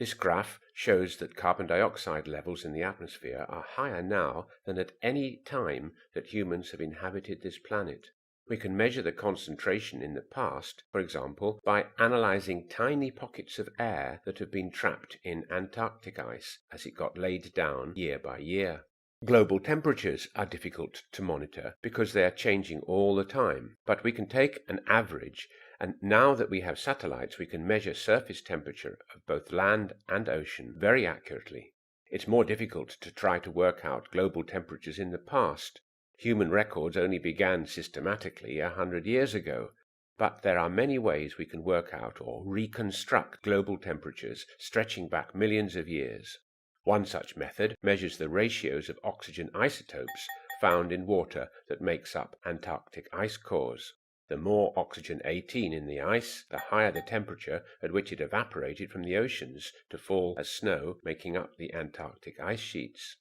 This graph shows that carbon dioxide levels in the atmosphere are higher now than at any time that humans have inhabited this planet. We can measure the concentration in the past, for example, by analyzing tiny pockets of air that have been trapped in Antarctic ice as it got laid down year by year. Global temperatures are difficult to monitor because they are changing all the time, but we can take an average, and now that we have satellites, we can measure surface temperature of both land and ocean very accurately. It's more difficult to try to work out global temperatures in the past. Human records only began systematically 100 years ago, but there are many ways we can work out or reconstruct global temperatures stretching back millions of years. One such method measures the ratios of oxygen isotopes found in water that makes up Antarctic ice cores. The more oxygen 18 in the ice, the higher the temperature at which it evaporated from the oceans to fall as snow, making up the Antarctic ice sheets.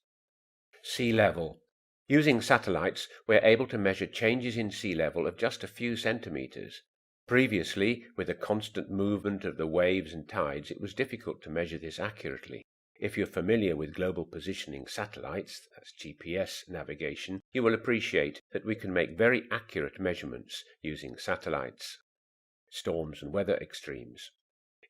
Sea level. Using satellites, we're able to measure changes in sea level of just a few centimeters. Previously, with the constant movement of the waves and tides, it was difficult to measure this accurately. If you're familiar with global positioning satellites, that's GPS navigation, you will appreciate that we can make very accurate measurements using satellites. Storms and weather extremes.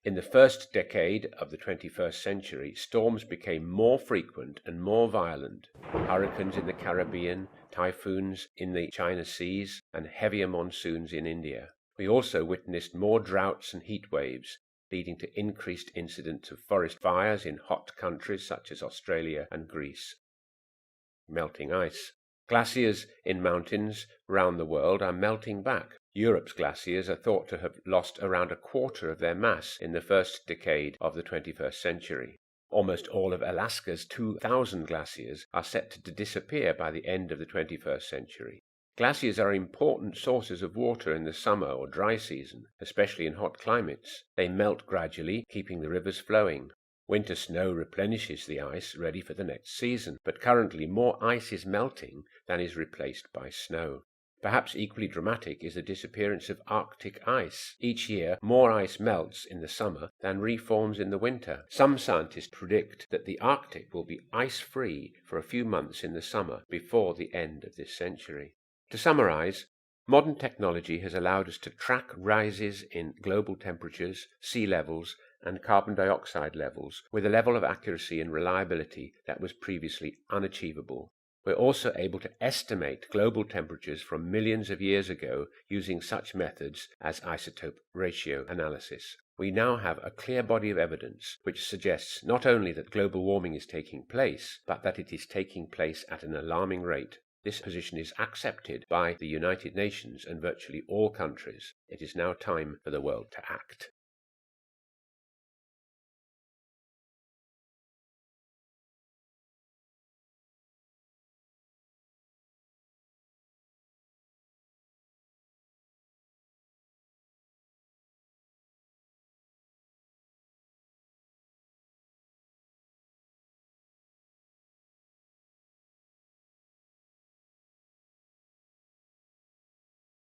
In the first decade of the 21st century, storms became more frequent and more violent. Hurricanes in the Caribbean, typhoons in the China Seas, and heavier monsoons in India. We also witnessed more droughts and heat waves, leading to increased incidents of forest fires in hot countries such as Australia and Greece. Melting ice. Glaciers in mountains around the world are melting back. Europe's glaciers are thought to have lost around a quarter of their mass in the first decade of the 21st century. Almost all of Alaska's 2,000 glaciers are set to disappear by the end of the 21st century. Glaciers are important sources of water in the summer or dry season, especially in hot climates. They melt gradually, keeping the rivers flowing. Winter snow replenishes the ice ready for the next season, but currently more ice is melting than is replaced by snow. Perhaps equally dramatic is the disappearance of Arctic ice. Each year, more ice melts in the summer than reforms in the winter. Some scientists predict that the Arctic will be ice-free for a few months in the summer before the end of this century. To summarize, modern technology has allowed us to track rises in global temperatures, sea levels, and carbon dioxide levels with a level of accuracy and reliability that was previously unachievable. We're also able to estimate global temperatures from millions of years ago using such methods as isotope ratio analysis. We now have a clear body of evidence which suggests not only that global warming is taking place, but that it is taking place at an alarming rate. This position is accepted by the United Nations and virtually all countries. It is now time for the world to act.